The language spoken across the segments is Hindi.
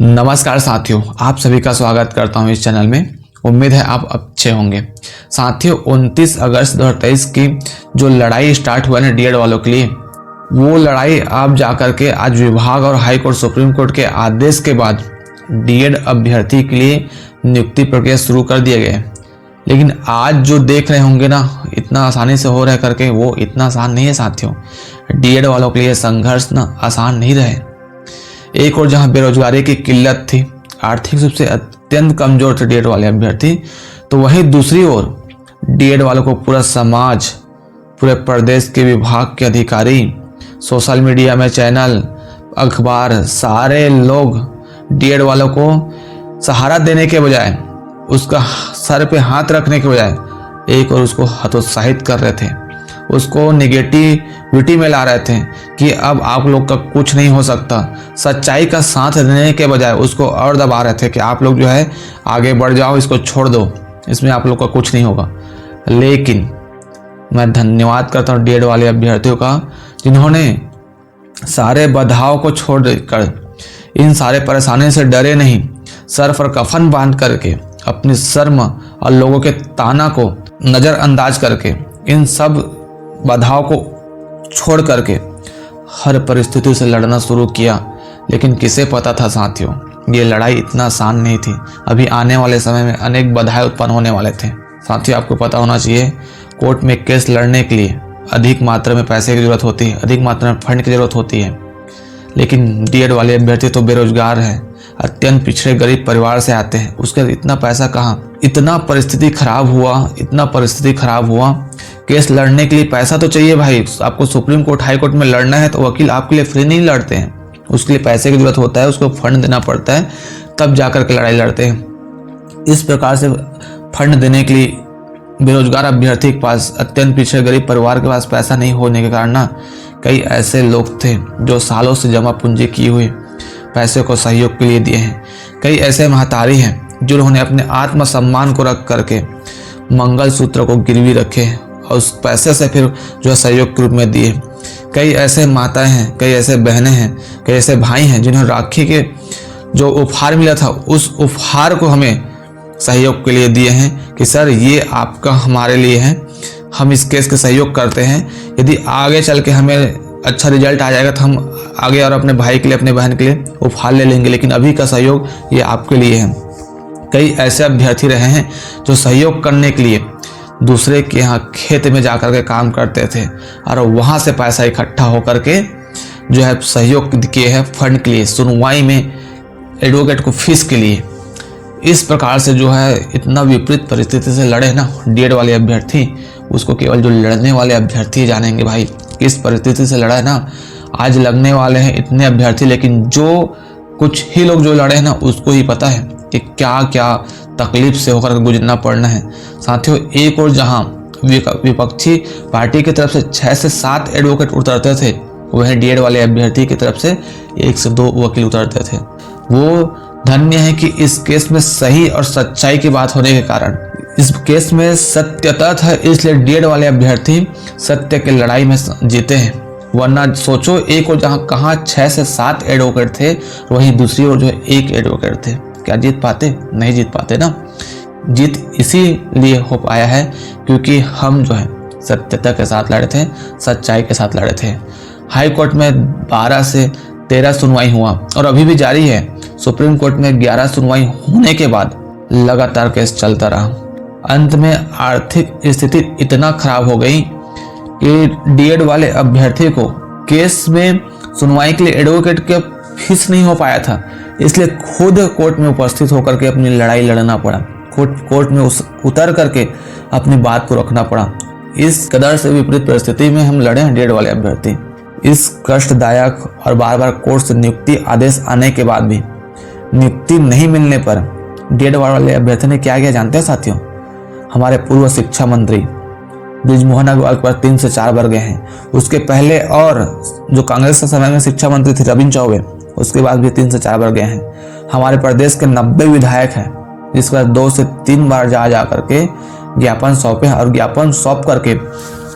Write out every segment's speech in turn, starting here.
नमस्कार साथियों, आप सभी का स्वागत करता हूं इस चैनल में। उम्मीद है आप अच्छे होंगे। साथियों, 29 अगस्त 2023 की जो लड़ाई स्टार्ट हुआ है डीएड वालों के लिए, वो लड़ाई आप जाकर के आज विभाग और हाई कोर्ट सुप्रीम कोर्ट के आदेश के बाद डीएड अभ्यर्थी के लिए नियुक्ति प्रक्रिया शुरू कर दिया गया है। लेकिन आज जो देख रहे होंगे ना, इतना आसानी से हो रहा है करके, वो इतना आसान नहीं है साथियों। डीएड वालों के लिए संघर्ष ना आसान नहीं रहे। एक और जहां बेरोजगारी की किल्लत थी, आर्थिक रूप से अत्यंत कमजोर थे डीएड वाले अभ्यर्थी, तो वहीं दूसरी ओर डीएड वालों को पूरा समाज, पूरे प्रदेश के विभाग के अधिकारी, सोशल मीडिया में चैनल, अखबार, सारे लोग डीएड वालों को सहारा देने के बजाय, उसका सर पे हाथ रखने के बजाय एक और उसको हतोत्साहित कर रहे थे, उसको नेगेटिविटी में ला रहे थे कि अब आप लोग का कुछ नहीं हो सकता। सच्चाई का साथ देने के बजाय उसको और दबा रहे थे कि आप लोग जो है आगे बढ़ जाओ, इसको छोड़ दो, इसमें आप लोग का कुछ नहीं होगा। लेकिन मैं धन्यवाद करता हूँ डीएड वाले अभ्यर्थियों का, जिन्होंने सारे बाधाओं को छोड़ कर, इन सारे परेशानी से डरे नहीं, सर पर कफन बांध करके, अपनी शर्म और लोगों के ताना को नज़रअंदाज करके, इन सब बाधाओं को छोड़ करके हर परिस्थिति से लड़ना शुरू किया। लेकिन किसे पता था साथियों, ये लड़ाई इतना आसान नहीं थी। अभी आने वाले समय में अनेक बाधाएं उत्पन्न होने वाले थे। साथियों, आपको पता होना चाहिए, कोर्ट में केस लड़ने के लिए अधिक मात्रा में पैसे की जरूरत होती है, अधिक मात्रा में फंड की जरूरत होती है। लेकिन डीएड वाले अभ्यर्थी तो बेरोजगार हैं, अत्यंत पिछड़े गरीब परिवार से आते हैं, उसके इतना पैसा कहाँ। इतना परिस्थिति खराब हुआ, केस लड़ने के लिए पैसा तो चाहिए भाई। आपको सुप्रीम कोर्ट, हाई कोर्ट में लड़ना है तो वकील आपके लिए फ्री नहीं लड़ते हैं, उसके लिए पैसे की जरूरत होता है, उसको फंड देना पड़ता है, तब जाकर के लड़ाई लड़ते हैं। इस प्रकार से फंड देने के लिए बेरोजगार अभ्यर्थी के पास, अत्यंत पिछड़े गरीब परिवार के पास पैसा नहीं होने के कारण ना, कई ऐसे लोग थे जो सालों से जमा पूंजी किए हुए पैसे को सहयोग के लिए दिए हैं। कई ऐसे महतारी हैं जिन्होंने अपने आत्मसम्मान को रख करके मंगलसूत्र को गिरवी रखे और उस पैसे से फिर जो है सहयोग के रूप में दिए। कई ऐसे माताएं हैं, कई ऐसे बहनें हैं, कई ऐसे भाई हैं जिन्होंने राखी के जो उपहार मिला था, उस उपहार को हमें सहयोग के लिए दिए हैं कि सर ये आपका हमारे लिए है, हम इस केस के सहयोग करते हैं, यदि आगे चल के हमें अच्छा रिजल्ट आ जाएगा तो हम आगे और अपने भाई के लिए, अपने बहन के लिए उपहार ले लेंगे, लेकिन अभी का सहयोग ये आपके लिए है। कई ऐसे अभ्यर्थी रहे हैं जो सहयोग करने के लिए दूसरे के यहाँ खेत में जाकर के काम करते थे और वहाँ से पैसा इकट्ठा होकर के जो है सहयोग किए हैं फंड के लिए, सुनवाई में, एडवोकेट को फीस के लिए। इस प्रकार से जो है इतना विपरीत परिस्थिति से लड़े ना डीएड वाले अभ्यर्थी, उसको केवल जो लड़ने वाले अभ्यर्थी जानेंगे भाई किस परिस्थिति से लड़ा है ना। आज लगने वाले हैं इतने अभ्यर्थी, लेकिन जो कुछ ही लोग जो लड़े हैं ना, उसको ही पता है कि क्या क्या तकलीफ से होकर गुजरना पड़ना है। साथियों, एक और जहां विपक्षी पार्टी की तरफ से 6 से 7 एडवोकेट उतरते थे, वहीं डीएड वाले अभ्यर्थी की तरफ से 1 से 2 वकील उतरते थे। वो धन्य है कि इस केस में सही और सच्चाई की बात होने के कारण, इस केस में सत्यता था, इसलिए डीएड वाले अभ्यर्थी सत्य की लड़ाई में जीते हैं। वरना सोचो, एक और जहां कहां 6 से 7 एडवोकेट थे, वहीं दूसरी ओर जो है 1 एडवोकेट थे, क्या जीत पाते? नहीं जीत पाते ना। जीत इसीलिए हो पाया है क्योंकि हम जो है सत्यता के साथ लड़े थे, सच्चाई के साथ लड़े थे। हाई कोर्ट में 12 से 13 सुनवाई हुआ और अभी भी जारी है। सुप्रीम कोर्ट में 11 सुनवाई होने के बाद लगातार केस चलता रहा। अंत में आर्थिक स्थिति इतना खराब हो गई कि डीएड वाले अभ्यर्थी को केस में सुनवाई के लिए एडवोकेट के फीस नहीं हो पाया था, इसलिए खुद कोर्ट में उपस्थित होकर के अपनी लड़ाई लड़ना पड़ा, कोर्ट में उतर करके अपनी बात को रखना पड़ा। इस कदर से विपरीत परिस्थिति में हम लड़े हैं डीएड वाले अभ्यर्थी। इस कष्टदायक और बार बार कोर्ट से नियुक्ति आदेश आने के बाद भी नियुक्ति नहीं मिलने पर डीएड वाले अभ्यर्थी ने क्या किया जानते हैं साथियों? हमारे पूर्व शिक्षा मंत्री बृजमोहन अग्रवाल के पास 3 से 4 बार गए हैं। उसके पहले और जो कांग्रेस के समय में शिक्षा मंत्री थे रविंद्र चौबे, उसके बाद भी 3 से 4 बार गए हैं। हमारे प्रदेश के 90 विधायक हैं, जिसके बाद 2 से 3 बार जा करके ज्ञापन सौंपे और ज्ञापन सौंप करके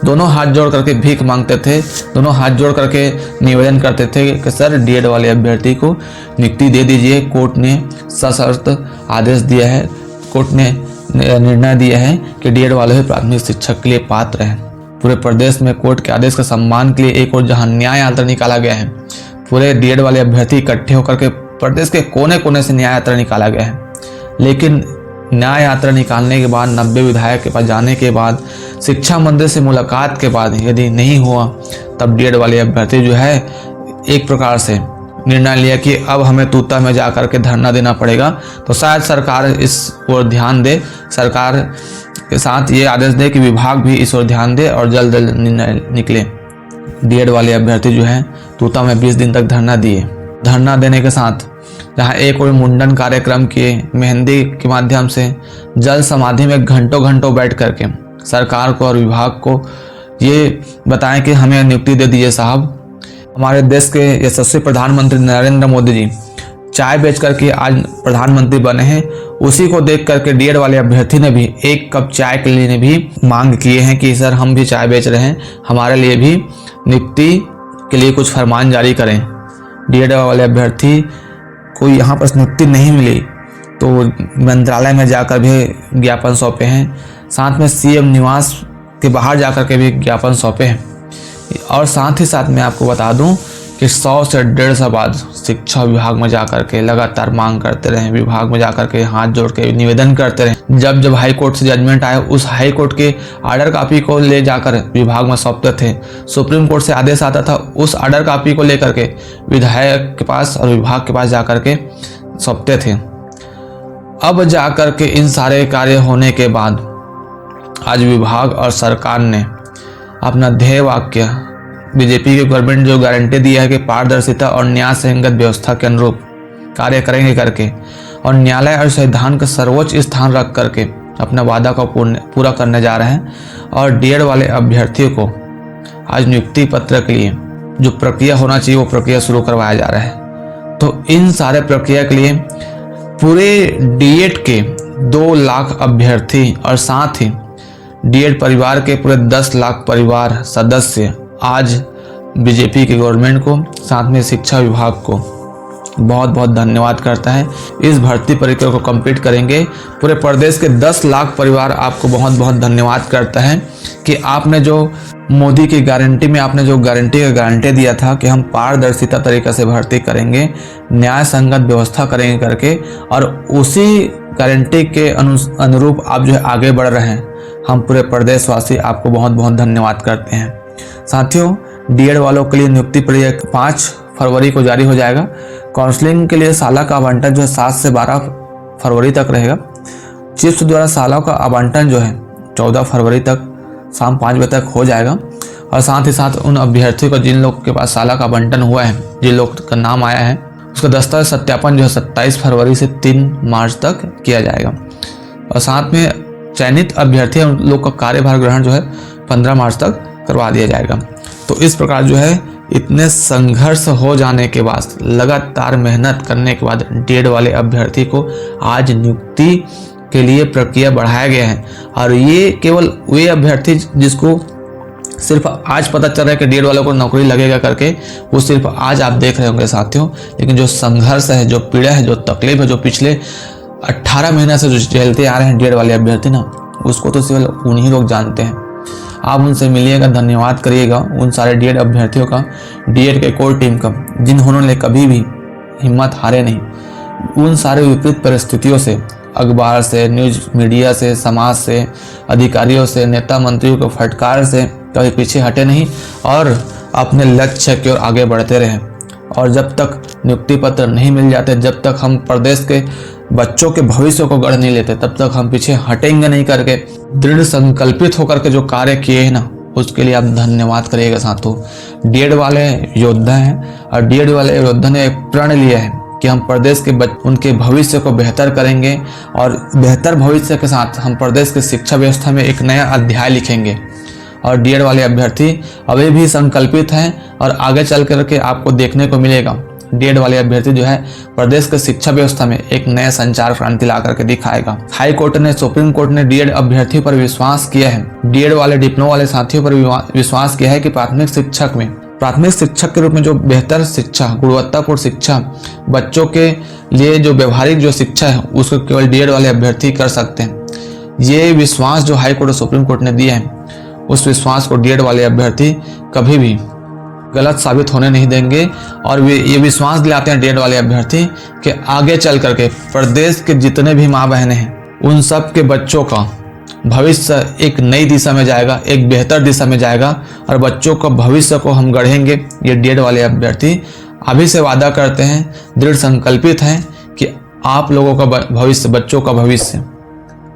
दोनों हाथ जोड़ करके भीख मांगते थे, दोनों हाथ जोड़ करके निवेदन करते थे कि सर डीएड वाले अभ्यर्थी को नियुक्ति दे दीजिए। कोर्ट ने सशर्त आदेश दिया है, कोर्ट ने निर्णय दिया है कि डीएड वाले ही प्राथमिक शिक्षक के लिए पात्र हैं। पूरे प्रदेश में कोर्ट के आदेश के सम्मान के लिए एक और जहां न्याय यात्रा निकाला गया है, पूरे डीएड वाले अभ्यर्थी इकट्ठे होकर के प्रदेश के कोने कोने से न्याय यात्रा निकाला गया है। लेकिन न्याय यात्रा निकालने के बाद 90 विधायक के पास जाने के बाद, शिक्षा मंत्री से मुलाकात के बाद यदि नहीं हुआ, तब डीएड वाले अभ्यर्थी जो है एक प्रकार से निर्णय लिया कि अब हमें तूता में जाकर के धरना देना पड़ेगा। तो शायद सरकार इस ओर ध्यान दे, सरकार के साथ ये आदेश दे कि विभाग भी इस ओर ध्यान दे और जल्द जल्द निर्णय निकले। डीएड वाले अभ्यर्थी जो हैं तूता में 20 दिन तक धरना दिए। धरना देने के साथ जहां एक और मुंडन कार्यक्रम किए, मेहंदी के माध्यम से जल समाधि में घंटों घंटों बैठ करके सरकार को और विभाग को ये बताएं कि हमें नियुक्ति दे दीजिए साहब। हमारे देश के यशस्वी प्रधानमंत्री नरेंद्र मोदी जी चाय बेच करके आज प्रधानमंत्री बने हैं। उसी को देख करके डीएड वाले अभ्यर्थी ने भी एक कप चाय के लिए भी मांग किए हैं कि सर हम भी चाय बेच रहे हैं, हमारे लिए भी नियुक्ति के लिए कुछ फरमान जारी करें। डीएड वाले अभ्यर्थी को यहाँ पर नियुक्ति नहीं मिली तो मंत्रालय में जाकर भी ज्ञापन सौंपे हैं, साथ में सीएम निवास के बाहर जाकर के भी ज्ञापन सौंपे हैं। और साथ ही साथ मैं आपको बता दूं कि 100 से 150 बार शिक्षा विभाग में जाकर के लगातार मांग करते रहे, विभाग में जाकर के हाथ जोड़ के निवेदन करते रहे। जब जब हाई कोर्ट से जजमेंट आया, उस हाई कोर्ट के आर्डर कॉपी को ले जाकर विभाग में सौंपते थे। सुप्रीम कोर्ट से आदेश आता था, उस आर्डर कॉपी को लेकर के विधायक के पास और विभाग के पास जाकर के सौंपते थे। अब जाकर के इन सारे कार्य होने के बाद आज विभाग और सरकार ने अपना ध्येय वाक्य बीजेपी की गवर्नमेंट जो गारंटी दिया है कि पारदर्शिता और न्याय संगत व्यवस्था के अनुरूप कार्य करेंगे करके, और न्यायालय और संविधान का सर्वोच्च स्थान रख करके अपना वादा को पूरा करने जा रहे हैं। और डीएड वाले अभ्यर्थियों को आज नियुक्ति पत्र के लिए जो प्रक्रिया होना चाहिए वो प्रक्रिया शुरू करवाया जा रहा है। तो इन सारे प्रक्रिया के लिए पूरे डीएड के 2 लाख अभ्यर्थी और साथ ही डीएड परिवार के पूरे 10 लाख परिवार सदस्य आज बीजेपी की गवर्नमेंट को, साथ में शिक्षा विभाग को बहुत बहुत धन्यवाद करता है। इस भर्ती प्रक्रिया को कंप्लीट करेंगे। पूरे प्रदेश के 10 लाख परिवार आपको बहुत बहुत धन्यवाद करता है कि आपने जो मोदी की गारंटी में आपने जो गारंटी दिया था कि हम पारदर्शिता तरीके से भर्ती करेंगे, न्याय संगत व्यवस्था करेंगे करके, और उसी गारंटी के अनुरूप आप जो है आगे बढ़ रहे हैं। हम पूरे प्रदेशवासी आपको बहुत बहुत धन्यवाद करते हैं। साथियों, डीएड वालों के लिए नियुक्ति प्रक्रिया 5 फरवरी को जारी हो जाएगा। काउंसलिंग के लिए साला का आवंटन जो है 7 से 12 फरवरी तक रहेगा। चिप्स द्वारा सालों का आवंटन जो है 14 फरवरी तक शाम 5 बजे तक हो जाएगा। और साथ ही साथ उन अभ्यर्थियों को जिन लोग के पास साला का आवंटन हुआ है, जिन लोग का नाम आया है, उसका दस्तावेज सत्यापन जो है 27 फरवरी से 3 मार्च तक किया जाएगा। और साथ में चयनित अभ्यर्थी उन लोग का कार्यभार ग्रहण जो है 15 मार्च तक करवा दिया जाएगा। तो इस प्रकार जो है इतने संघर्ष हो जाने के बाद, लगातार मेहनत करने के बाद डीएड वाले अभ्यर्थी को आज नियुक्ति के लिए प्रक्रिया बढ़ाया गया है। और ये केवल वे अभ्यर्थी जिसको सिर्फ आज पता चल रहा है कि डीएड वालों को नौकरी लगेगा करके, वो सिर्फ आज आप देख रहे होंगे साथियों। लेकिन जो संघर्ष है, जो पीड़ा है, जो तकलीफ है, जो पिछले 18 महीने से जो झेलते आ रहे हैं डीएड वाले अभ्यर्थी ना, उसको तो सिर्फ उन्हीं लोग जानते हैं। आप उनसे मिलिएगा, धन्यवाद करिएगा उन सारे डीएड अभ्यर्थियों का, डीएड के कोर टीम का, जिन्होंने कभी भी हिम्मत हारे नहीं। उन सारे विपरीत परिस्थितियों से, अखबार से, न्यूज मीडिया से, समाज से, अधिकारियों से, नेता मंत्रियों के फटकार से कभी पीछे हटे नहीं और अपने लक्ष्य की ओर आगे बढ़ते रहे। और जब तक नियुक्ति पत्र नहीं मिल जाते, जब तक हम प्रदेश के बच्चों के भविष्य को गढ़ नहीं लेते, तब तक हम पीछे हटेंगे नहीं करके दृढ़ संकल्पित होकर के जो कार्य किए हैं ना, उसके लिए आप धन्यवाद करिएगा साथियों। डीएड वाले योद्धा हैं और डीएड वाले योद्धा ने एक प्रण लिया है कि हम प्रदेश के उनके भविष्य को बेहतर करेंगे और बेहतर भविष्य के साथ हम प्रदेश की शिक्षा व्यवस्था में एक नया अध्याय लिखेंगे। और डीएड वाले अभ्यर्थी अभी भी संकल्पित हैं और आगे चल करके आपको देखने को मिलेगा डीएड वाले अभ्यर्थी जो है प्रदेश के शिक्षा व्यवस्था में एक नया संचार क्रांति ला करके दिखाएगा। हाई कोर्ट ने, सुप्रीम कोर्ट ने डीएड अभ्यर्थियों पर विश्वास किया है, डीएड वाले डिप्लोमा वाले साथियों पर विश्वास किया है कि प्राथमिक शिक्षक के रूप में जो बेहतर शिक्षा, गुणवत्तापूर्ण शिक्षा बच्चों के लिए जो व्यवहारिक जो शिक्षा है उसको केवल डीएड वाले अभ्यर्थी कर सकते हैं। ये विश्वास जो हाई कोर्ट और सुप्रीम कोर्ट ने दिया है, उस विश्वास को डीएड वाले अभ्यर्थी कभी भी गलत साबित होने नहीं देंगे। और ये विश्वास दिलाते हैं डीएड वाले अभ्यर्थी कि आगे चल करके प्रदेश के जितने भी माँ बहनें हैं उन सब के बच्चों का भविष्य एक नई दिशा में जाएगा, एक बेहतर दिशा में जाएगा और बच्चों का भविष्य को हम गढ़ेंगे। ये डीएड वाले अभ्यर्थी अभी से वादा करते हैं, दृढ़ संकल्पित हैं कि आप लोगों का भविष्य, बच्चों का भविष्य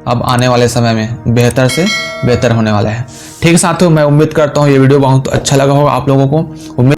अब आने वाले समय में बेहतर से बेहतर होने वाला है। ठीक है साथियों, मैं उम्मीद करता हूँ ये वीडियो बहुत अच्छा लगा होगा आप लोगों को।